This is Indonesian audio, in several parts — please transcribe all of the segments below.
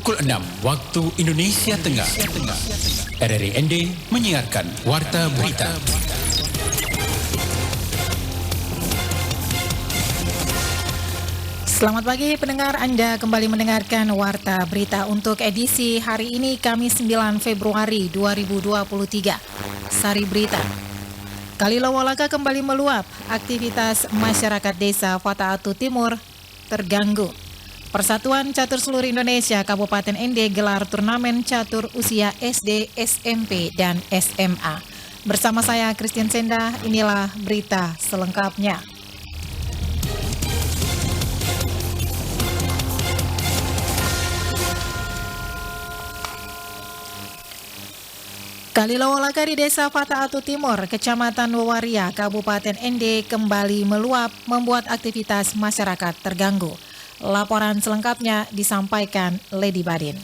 Pukul 6 waktu Indonesia Tengah. RRI ND menyiarkan Warta Berita. Selamat pagi pendengar, Anda kembali mendengarkan Warta Berita untuk edisi hari ini Kamis 9 Februari 2023. Sari Berita. Kalilowolaka kembali meluap, aktivitas masyarakat desa Fataatu Timur terganggu. Persatuan Catur Seluruh Indonesia Kabupaten ND gelar turnamen catur usia SD, SMP, dan SMA. Bersama saya Christian Senda, inilah berita selengkapnya. Kalilowolaka di Desa Fataatu Timur, Kecamatan Wawaria, Kabupaten ND kembali meluap membuat aktivitas masyarakat terganggu. Laporan selengkapnya disampaikan Lady Badin.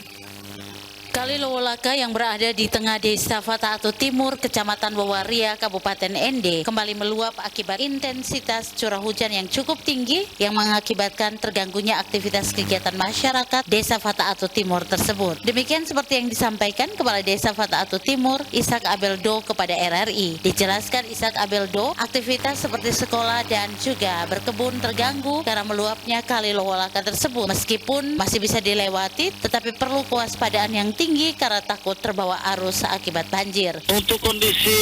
Kalilowolaka yang berada di tengah Desa Fataatu Timur, Kecamatan Wawaria, Kabupaten ND kembali meluap akibat intensitas curah hujan yang cukup tinggi yang mengakibatkan terganggunya aktivitas kegiatan masyarakat Desa Fataatu Timur tersebut. Demikian seperti yang disampaikan Kepala Desa Fataatu Timur, Ishak Abeldo kepada RRI. Dijelaskan Ishak Abeldo, aktivitas seperti sekolah dan juga berkebun terganggu karena meluapnya Kalilowolaka tersebut. Meskipun masih bisa dilewati, tetapi perlu kewaspadaan yang tinggi karena takut terbawa arus akibat banjir. Untuk kondisi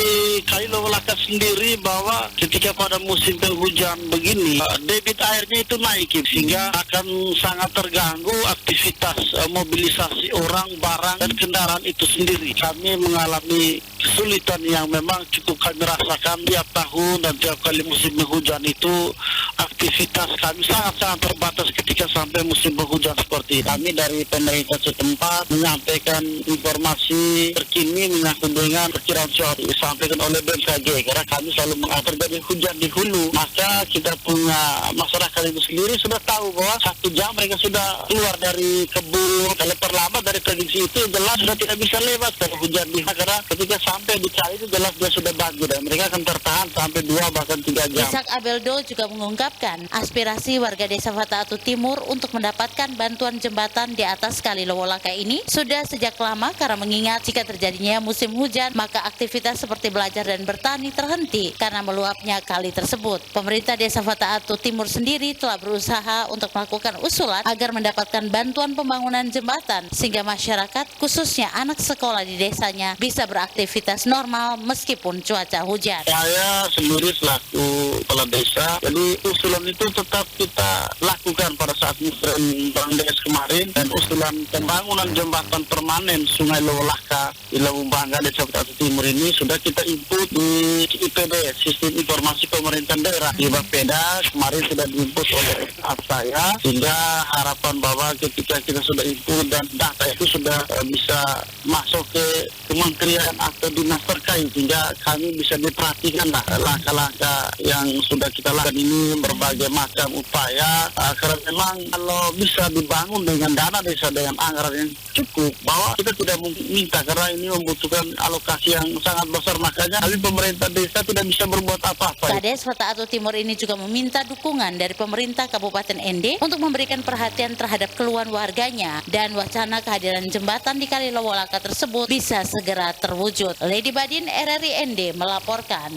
Kalilowolaka sendiri bahwa ketika pada musim penghujan begini debit airnya itu naik sehingga akan sangat terganggu aktivitas mobilisasi orang, barang dan kendaraan itu sendiri. Kami mengalami kesulitan yang memang cukup kami rasakan tiap tahun dan tiap kali musim penghujan itu aktivitas kami sangat-sangat terbatas ketika sampai musim penghujan seperti ini. Kami dari pemerintah setempat menyampaikan informasi terkini menyangkut dengan perkiraan cuaca disampaikan oleh BMKG karena kami selalu mengatur dari hujan di hulu, maka kita punya masyarakat itu sendiri sudah tahu bahwa 1 jam mereka sudah keluar dari kebun. Kalau terlambat dari prediksi itu jelas sudah tidak bisa lewat kalau hujan di karena ketika sampai di kali itu jelas dia sudah banjir dan mereka akan tertahan sampai 2 bahkan 3 jam. Ishak Abeldo juga mengungkapkan aspirasi warga Desa Fataatu Timur untuk mendapatkan bantuan jembatan di atas Kalilowolaka ini sudah sejak lama karena mengingat jika terjadinya musim hujan maka aktivitas seperti belajar dan bertani terhenti karena meluapnya kali tersebut. Pemerintah Desa Fataatu Timur sendiri telah berusaha untuk melakukan usulan agar mendapatkan bantuan pembangunan jembatan sehingga masyarakat khususnya anak sekolah di desanya bisa beraktivitas normal meskipun cuaca hujan. Saya sendiri selaku kepala desa, jadi usulan itu tetap kita lakukan pada saat musrembang des kemarin dan usulan pembangunan jembatan permanen Sungai Lowolaka di Lawung Bangga Desa Fataatu Timur ini sudah kita input di IPD, Sistem Informasi Pemerintahan Daerah di Bapeda. Kemarin sudah diinput oleh saya sehingga harapan bahwa ketika kita sudah input dan data itu sudah bisa masuk ke kementerian atau dinas terkait sehingga kami bisa diperhatikan langkah-langkah yang sudah kita lakukan ini berbagai macam upaya karena memang kalau bisa dibangun dengan dana desa dengan anggaran yang cukup bahwa kita tidak minta karena ini membutuhkan alokasi yang sangat besar makanya kami pemerintah desa tidak bisa berbuat apa-apa. Kades Fataatu Timur ini juga meminta dukungan dari pemerintah Kabupaten ND untuk memberikan perhatian terhadap keluhan warganya dan wacana kehadiran jembatan di Kalilowolaka tersebut bisa segera terwujud. Lady Badin, RRI ND melaporkan.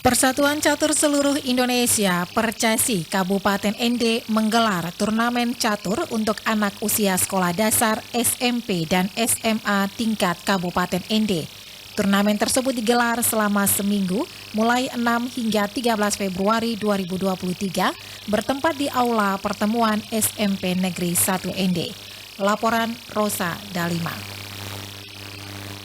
Persatuan Catur Seluruh Indonesia Percasi Kabupaten ND menggelar turnamen catur untuk anak usia sekolah dasar, SMP, dan SMA tingkat Kabupaten ND. Turnamen tersebut digelar selama seminggu, mulai 6 hingga 13 Februari 2023, bertempat di Aula Pertemuan SMP Negeri 1 ND. Laporan Rosa Dalima.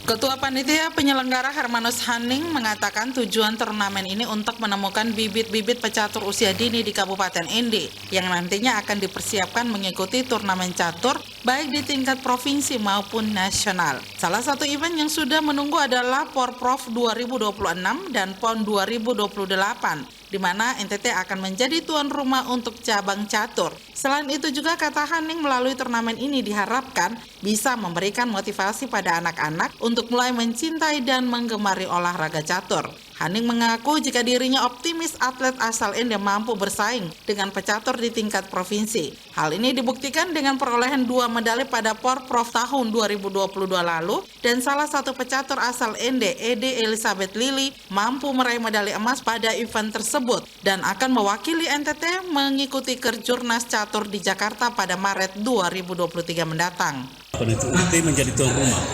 Ketua Panitia Penyelenggara Hermanus Haning mengatakan tujuan turnamen ini untuk menemukan bibit-bibit pecatur usia dini di Kabupaten ND yang nantinya akan dipersiapkan mengikuti turnamen catur baik di tingkat provinsi maupun nasional. Salah satu event yang sudah menunggu adalah Porprov 2026 dan PON 2028. di mana NTT akan menjadi tuan rumah untuk cabang catur. Selain itu juga kata Haning melalui turnamen ini diharapkan bisa memberikan motivasi pada anak-anak untuk mulai mencintai dan menggemari olahraga catur. Haning mengaku jika dirinya optimis atlet asal Ende mampu bersaing dengan pecatur di tingkat provinsi. Hal ini dibuktikan dengan perolehan 2 medali pada Porprov tahun 2022 lalu dan salah satu pecatur asal Ende, Ede Elizabeth Lili, mampu meraih medali emas pada event tersebut dan akan mewakili NTT mengikuti Kejurnas Catur di Jakarta pada Maret 2023 mendatang. Itu menjadi tuan rumah.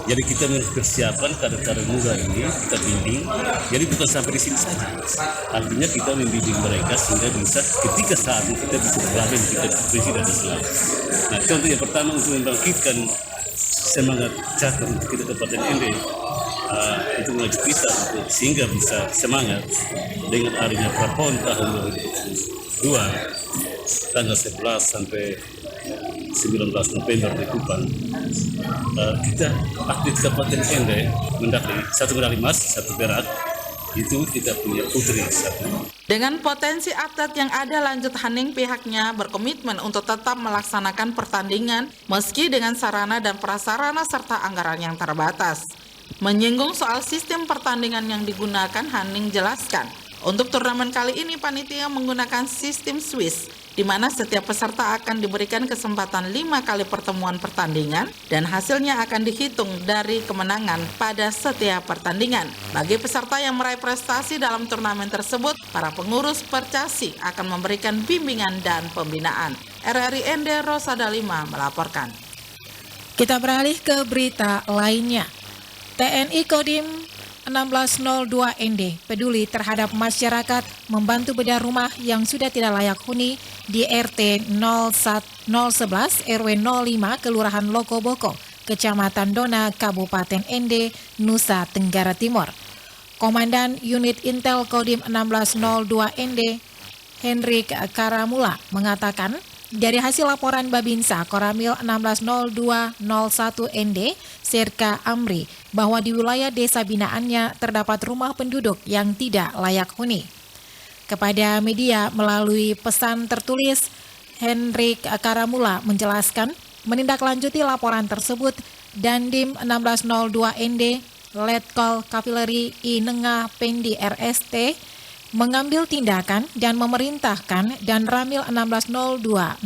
Jadi kita mempersiapkan kader-kader muda ini, kita bimbing. Jadi bukan sampai di sini saja. Artinya kita membimbing mereka sehingga bisa ketika saat itu kita bisa berada di tingkat provinsi dan nasional. Nah, contoh yang pertama untuk membangkitkan semangat catur untuk kita Kabupaten Ende, itu mengajak kita untuk sehingga bisa semangat dengan adanya Prapon tahun 2022 tanggal 11 sampai 19 November di Kupang. Kita atlet Kabupaten Ende mendapatkan 1 medali emas, 1 perak. Itu kita punya putri 1. Dengan potensi atlet yang ada, lanjut Haning pihaknya berkomitmen untuk tetap melaksanakan pertandingan meski dengan sarana dan prasarana serta anggaran yang terbatas. Menyinggung soal sistem pertandingan yang digunakan, Haning jelaskan, untuk turnamen kali ini panitia menggunakan sistem Swiss, di mana setiap peserta akan diberikan kesempatan 5 kali pertemuan pertandingan dan hasilnya akan dihitung dari kemenangan pada setiap pertandingan. Bagi peserta yang meraih prestasi dalam turnamen tersebut, para pengurus Percasi akan memberikan bimbingan dan pembinaan. RRI Ende Rosada 5 melaporkan. Kita beralih ke berita lainnya. TNI Kodim 1602 ND peduli terhadap masyarakat membantu bedah rumah yang sudah tidak layak huni di RT 011 RW 05 Kelurahan Lokoboko, Kecamatan Dona, Kabupaten Ende, Nusa Tenggara Timur. Komandan Unit Intel Kodim 1602 ND, Hendrik Karamula, mengatakan dari hasil laporan Babinsa Koramil 160201 ND, Serka Amri, bahwa di wilayah desa binaannya terdapat rumah penduduk yang tidak layak huni. Kepada media melalui pesan tertulis, Hendrik Karamula menjelaskan menindaklanjuti laporan tersebut Dandim 1602 ND, Letkol Kapileri I Nengah Pendi RST, mengambil tindakan dan memerintahkan dan Ramil 160201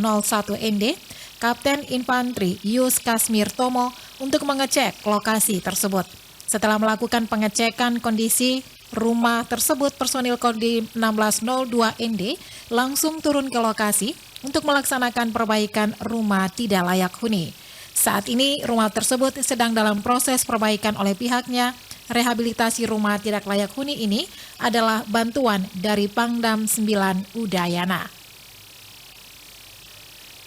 ND, Kapten Infanteri Yus Kasmir Tomo untuk mengecek lokasi tersebut. Setelah melakukan pengecekan kondisi rumah tersebut, personil Kodim 1602 ND langsung turun ke lokasi untuk melaksanakan perbaikan rumah tidak layak huni. Saat ini rumah tersebut sedang dalam proses perbaikan oleh pihaknya. Rehabilitasi rumah tidak layak huni ini adalah bantuan dari Pangdam 9 Udayana.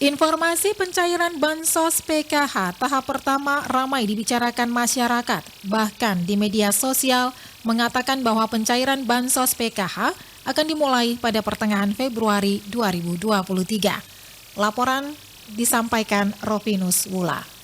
Informasi pencairan Bansos PKH tahap pertama ramai dibicarakan masyarakat. Bahkan di media sosial mengatakan bahwa pencairan Bansos PKH akan dimulai pada pertengahan Februari 2023. Laporan disampaikan Rovinus Wula.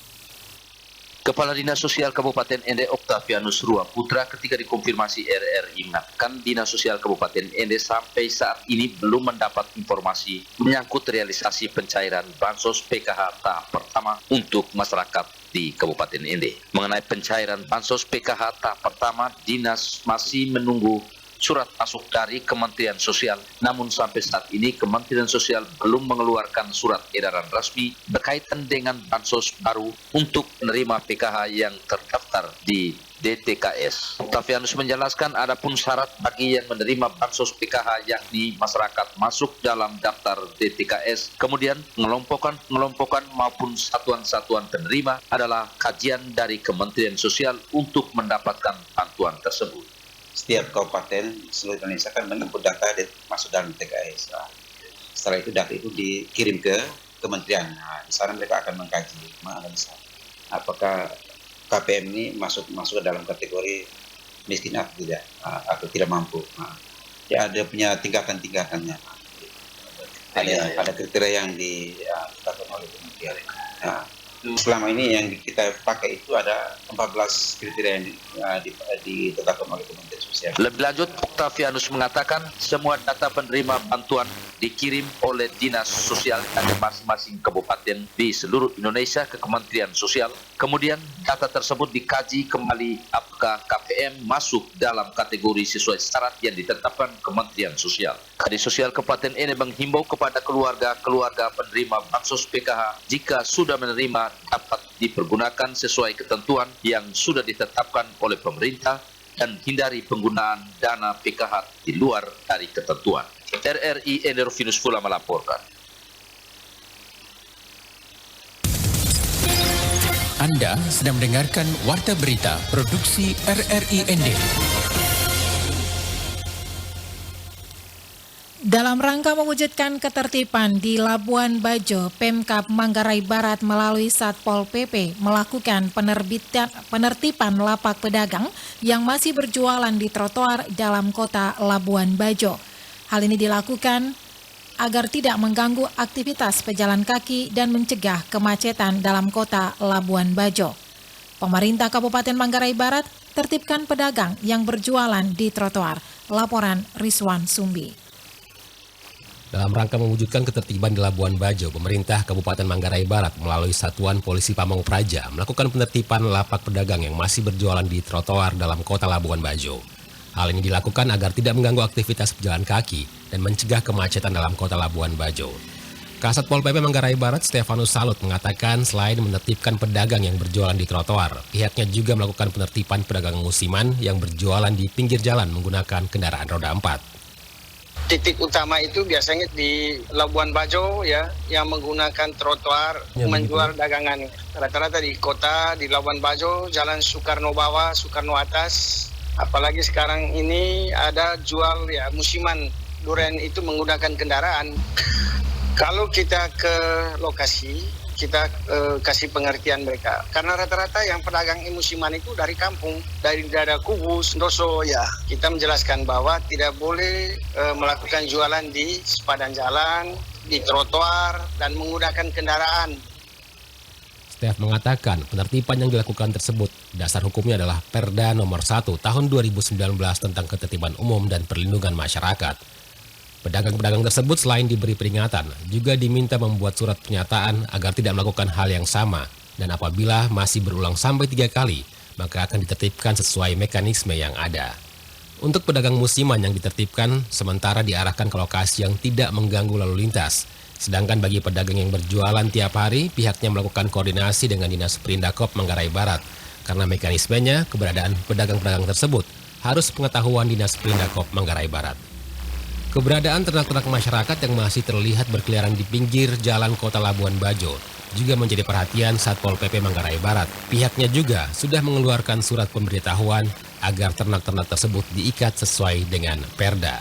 Kepala Dinas Sosial Kabupaten Ende Octavianus Rua Putra ketika dikonfirmasi RRI mengatakan Dinas Sosial Kabupaten Ende sampai saat ini belum mendapat informasi menyangkut realisasi pencairan Bansos PKH tahap pertama untuk masyarakat di Kabupaten Ende. Mengenai pencairan Bansos PKH tahap pertama, Dinas masih menunggu surat masuk dari Kementerian Sosial. Namun sampai saat ini Kementerian Sosial belum mengeluarkan surat edaran resmi berkaitan dengan bansos baru untuk menerima PKH yang terdaftar di DTKS. Octavianus menjelaskan adapun syarat bagi yang menerima bansos PKH yakni masyarakat masuk dalam daftar DTKS, kemudian pengelompokan maupun satuan-satuan penerima adalah kajian dari Kementerian Sosial untuk mendapatkan bantuan tersebut. Setiap kabupaten seluruh Indonesia akan menginput data dan masuk dalam TKS. Setelah itu data itu dikirim ke kementerian. Di sana mereka akan mengkaji, menganalisa apakah KPM ini masuk ke dalam kategori miskin atau tidak, atau tidak mampu. Ya, ada punya tingkatan-tingkatannya. Ada kriteria yang ditetapkan oleh kementerian. Selama ini yang kita pakai itu ada 14 kriteria yang ditetapkan oleh Kementerian Sosial. sosial. Lebih lanjut, Octavianus mengatakan semua data penerima bantuan dikirim oleh Dinas Sosial dari masing-masing kabupaten di seluruh Indonesia ke Kementerian Sosial. Kemudian data tersebut dikaji kembali apakah KPM masuk dalam kategori sesuai syarat yang ditetapkan Kementerian Sosial. Kadis Sosial Kabupaten Ende menghimbau kepada keluarga penerima bansos PKH jika sudah menerima dapat dipergunakan sesuai ketentuan yang sudah ditetapkan oleh pemerintah dan hindari penggunaan dana PKH di luar dari ketentuan. RRI Ende Rufinus Fula melaporkan. Anda sedang mendengarkan Warta Berita Produksi RRI Ende. Dalam rangka mewujudkan ketertiban di Labuan Bajo, Pemkab Manggarai Barat melalui Satpol PP melakukan penertiban lapak pedagang yang masih berjualan di trotoar dalam kota Labuan Bajo. Hal ini dilakukan agar tidak mengganggu aktivitas pejalan kaki dan mencegah kemacetan dalam kota Labuan Bajo. Pemerintah Kabupaten Manggarai Barat tertibkan pedagang yang berjualan di trotoar. Laporan Rizwan Sumbi. Dalam rangka mewujudkan ketertiban di Labuan Bajo, pemerintah Kabupaten Manggarai Barat melalui Satuan Polisi Pamong Praja melakukan penertiban lapak pedagang yang masih berjualan di trotoar dalam kota Labuan Bajo. Hal ini dilakukan agar tidak mengganggu aktivitas pejalan kaki dan mencegah kemacetan dalam kota Labuan Bajo. Kasat Pol PP Manggarai Barat Stefanus Salut mengatakan selain menertibkan pedagang yang berjualan di trotoar, pihaknya juga melakukan penertiban pedagang musiman yang berjualan di pinggir jalan menggunakan kendaraan roda 4. Titik utama itu biasanya di Labuan Bajo ya, yang menggunakan trotoar menjual dagangan. Rata-rata di kota, di Labuan Bajo, Jalan Soekarno Bawah, Soekarno Atas. Apalagi sekarang ini ada jual ya musiman durian itu menggunakan kendaraan. Kalau kita ke lokasi, kita kasih pengertian mereka. Karena rata-rata yang pedagang musiman itu dari kampung, dari daerah Kubus, Ndoso ya. Kita menjelaskan bahwa tidak boleh melakukan jualan di sepadan jalan, di trotoar, dan menggunakan kendaraan. Stef mengatakan penertiban yang dilakukan tersebut dasar hukumnya adalah Perda Nomor 1 Tahun 2019 tentang Ketertiban Umum dan Perlindungan Masyarakat. Pedagang-pedagang tersebut selain diberi peringatan, juga diminta membuat surat pernyataan agar tidak melakukan hal yang sama, dan apabila masih berulang sampai 3 kali, maka akan ditertibkan sesuai mekanisme yang ada. Untuk pedagang musiman yang ditertibkan, sementara diarahkan ke lokasi yang tidak mengganggu lalu lintas. Sedangkan bagi pedagang yang berjualan tiap hari, pihaknya melakukan koordinasi dengan Dinas Perindakop Manggarai Barat, karena mekanismenya keberadaan pedagang-pedagang tersebut harus pengetahuan Dinas Perindakop Manggarai Barat. Keberadaan ternak-ternak masyarakat yang masih terlihat berkeliaran di pinggir jalan kota Labuan Bajo juga menjadi perhatian Satpol PP Manggarai Barat. Pihaknya juga sudah mengeluarkan surat pemberitahuan agar ternak-ternak tersebut diikat sesuai dengan Perda.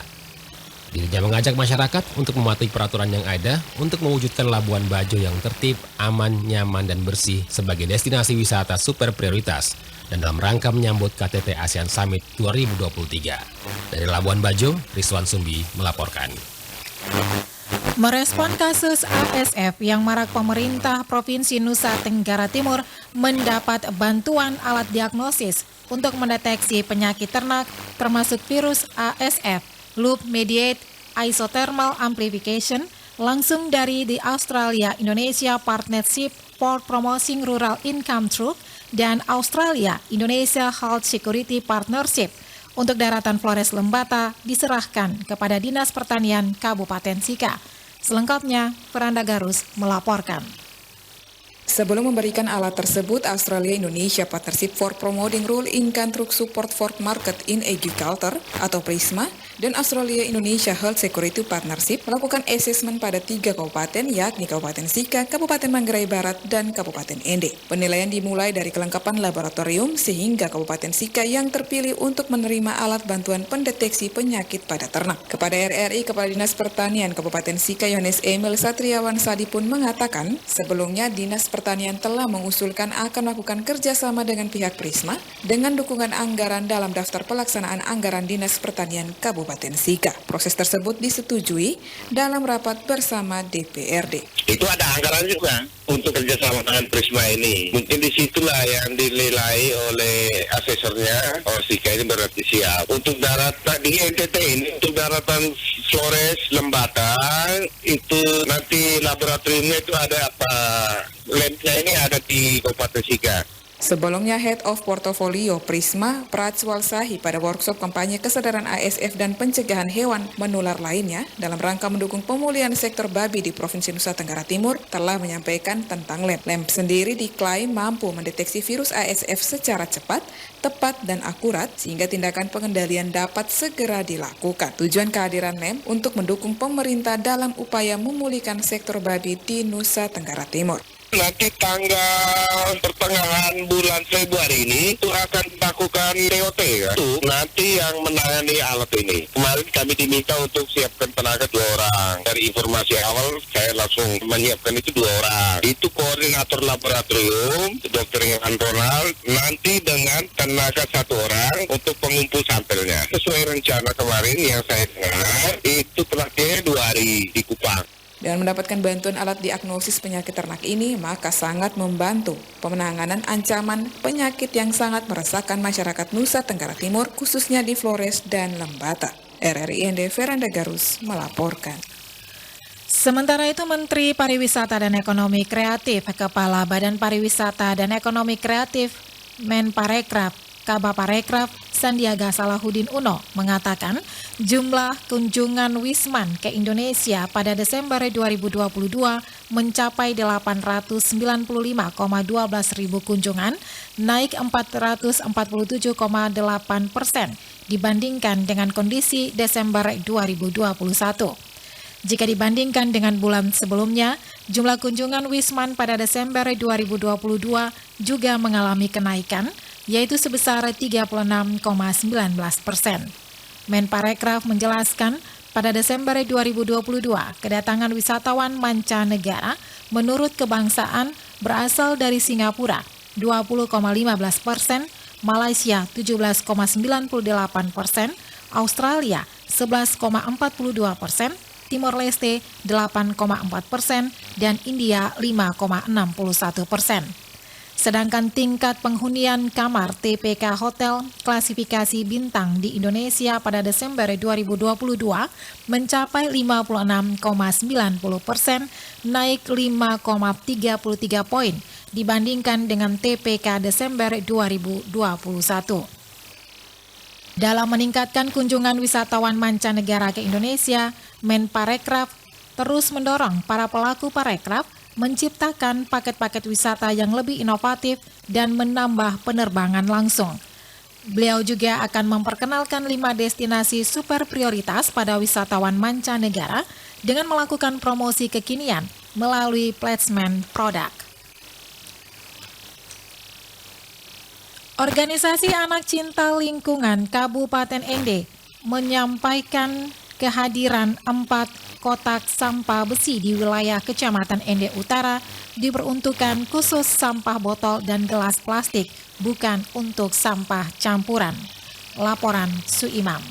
Dirinya mengajak masyarakat untuk mematuhi peraturan yang ada untuk mewujudkan Labuan Bajo yang tertib, aman, nyaman, dan bersih sebagai destinasi wisata super prioritas dan dalam rangka menyambut KTT ASEAN Summit 2023. Dari Labuan Bajo, Rizwan Sumbi melaporkan. Merespon kasus ASF yang marak, pemerintah Provinsi Nusa Tenggara Timur mendapat bantuan alat diagnosis untuk mendeteksi penyakit ternak termasuk virus ASF, Loop Mediate Isothermal Amplification, langsung dari The Australia-Indonesia Partnership for Promoting Rural Income Through dan Australia-Indonesia Health Security Partnership untuk daratan Flores Lembata diserahkan kepada Dinas Pertanian Kabupaten Sika. Selengkapnya, Feranda Garus melaporkan. Sebelum memberikan alat tersebut, Australia-Indonesia Partnership for Promoting Rural Income Through Support for Market in Agriculture atau PRISMA dan Australia-Indonesia Health Security Partnership melakukan asesmen pada 3 kabupaten, yakni Kabupaten Sika, Kabupaten Manggarai Barat, dan Kabupaten Ende. Penilaian dimulai dari kelengkapan laboratorium sehingga Kabupaten Sika yang terpilih untuk menerima alat bantuan pendeteksi penyakit pada ternak. Kepada RRI, Kepala Dinas Pertanian Kabupaten Sika Yohanes Emil Satriawan Sadi pun mengatakan, sebelumnya Dinas Pertanian telah mengusulkan akan melakukan kerjasama dengan pihak Prisma dengan dukungan anggaran dalam daftar pelaksanaan anggaran Dinas Pertanian Kabupaten Sika. Proses tersebut disetujui dalam rapat bersama DPRD. Itu ada anggaran juga untuk kerjasama dengan Prisma ini. Mungkin disitulah yang dinilai oleh asesornya, Sika ini berarti siap. Untuk daratan di NTT ini, untuk daratan Flores, Lembata, itu nanti laboratoriumnya itu ada apa? Labnya ini ada di Kabupaten Sika. Sebelumnya, Head of Portfolio Prisma, Prajwal Sahi, pada workshop kampanye kesadaran ASF dan pencegahan hewan menular lainnya dalam rangka mendukung pemulihan sektor babi di Provinsi Nusa Tenggara Timur telah menyampaikan tentang lab. Lab sendiri diklaim mampu mendeteksi virus ASF secara cepat, tepat, dan akurat sehingga tindakan pengendalian dapat segera dilakukan. Tujuan kehadiran lab untuk mendukung pemerintah dalam upaya memulihkan sektor babi di Nusa Tenggara Timur. Nanti tanggal pertengahan bulan Februari ini itu akan dilakukan TOT ya. Itu nanti yang menangani alat ini. Kemarin kami diminta untuk siapkan tenaga 2 orang. Dari informasi awal saya langsung menyiapkan itu 2 orang. Itu koordinator laboratorium, Dr. Iwan Ronald, nanti dengan tenaga 1 orang untuk pengumpul sampelnya. Sesuai rencana kemarin yang saya dengar, itu terakhir 2 hari di Kupang. Dengan mendapatkan bantuan alat diagnosis penyakit ternak ini, maka sangat membantu penanganan ancaman penyakit yang sangat meresahkan masyarakat Nusa Tenggara Timur, khususnya di Flores dan Lembata. RRI ND Veranda Garus melaporkan. Sementara itu, Menteri Pariwisata dan Ekonomi Kreatif, Kepala Badan Pariwisata dan Ekonomi Kreatif, Menparekraf, Kabaparekraf, Sandiaga Salahuddin Uno mengatakan jumlah kunjungan Wisman ke Indonesia pada Desember 2022 mencapai 895,12 ribu kunjungan, naik 447,8% dibandingkan dengan kondisi Desember 2021. Jika dibandingkan dengan bulan sebelumnya, jumlah kunjungan Wisman pada Desember 2022 juga mengalami kenaikan, yaitu sebesar 36,19%. Menparekraf menjelaskan, pada Desember 2022, kedatangan wisatawan mancanegara menurut kebangsaan berasal dari Singapura 20,15%, Malaysia 17,98%, Australia 11,42%, Timor Leste 8,4%, dan India 5,61%. Sedangkan tingkat penghunian kamar TPK Hotel klasifikasi bintang di Indonesia pada Desember 2022 mencapai 56,90%, naik 5,33 poin dibandingkan dengan TPK Desember 2021. Dalam meningkatkan kunjungan wisatawan mancanegara ke Indonesia, Menparekraf terus mendorong para pelaku parekraf menciptakan paket-paket wisata yang lebih inovatif dan menambah penerbangan langsung. Beliau juga akan memperkenalkan 5 destinasi super prioritas pada wisatawan mancanegara dengan melakukan promosi kekinian melalui placement produk. Organisasi Anak Cinta Lingkungan Kabupaten ND menyampaikan kehadiran 4 kotak sampah besi di wilayah Kecamatan Ende Utara diperuntukkan khusus sampah botol dan gelas plastik, bukan untuk sampah campuran. Laporan Suimam.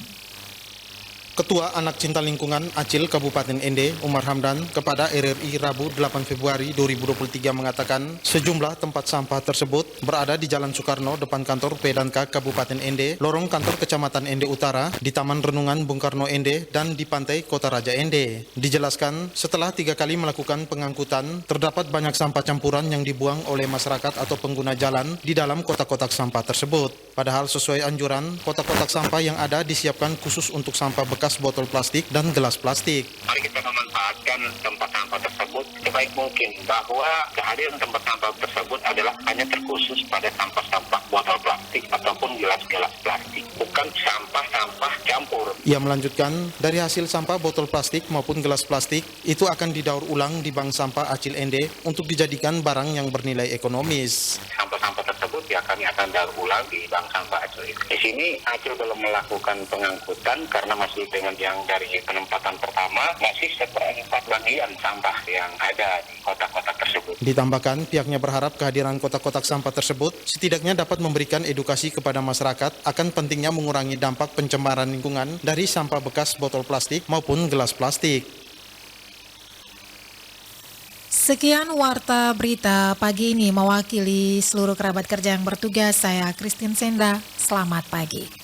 Ketua Anak Cinta Lingkungan Acil Kabupaten Ende, Umar Hamdan, kepada RRI Rabu 8 Februari 2023 mengatakan sejumlah tempat sampah tersebut berada di Jalan Soekarno depan kantor Pedanka Kabupaten Ende, lorong kantor Kecamatan Ende Utara, di Taman Renungan Bung Karno Ende, dan di Pantai Kota Raja Ende. Dijelaskan setelah 3 kali melakukan pengangkutan, terdapat banyak sampah campuran yang dibuang oleh masyarakat atau pengguna jalan di dalam kotak-kotak sampah tersebut. Padahal sesuai anjuran, kotak-kotak sampah yang ada disiapkan khusus untuk sampah bekas botol plastik dan gelas plastik. Mari kita memanfaatkan tempat sampah tersebut sebaik mungkin, bahwa kehadiran tempat sampah tersebut adalah hanya terkhusus pada sampah-sampah botol plastik ataupun gelas-gelas plastik, bukan sampah-sampah campur. Ia melanjutkan, dari hasil sampah botol plastik maupun gelas plastik itu akan didaur ulang di bank sampah Acil Ende untuk dijadikan barang yang bernilai ekonomis. Sampah-sampah tersebut ya kami akan daur ulang di bank sampah Acil itu. Di sini Acil belum melakukan pengangkutan karena masih dengan yang dari penempatan pertama masih seperempat bagian sampah yang ada di kotak-kotak tersebut. Ditambahkan, pihaknya berharap kehadiran kotak-kotak sampah tersebut setidaknya dapat memberikan edukasi kepada masyarakat akan pentingnya mengurangi dampak pencemaran lingkungan dari sampah bekas botol plastik maupun gelas plastik. Sekian warta berita pagi ini, mewakili seluruh kerabat kerja yang bertugas, saya Christine Senda. Selamat pagi.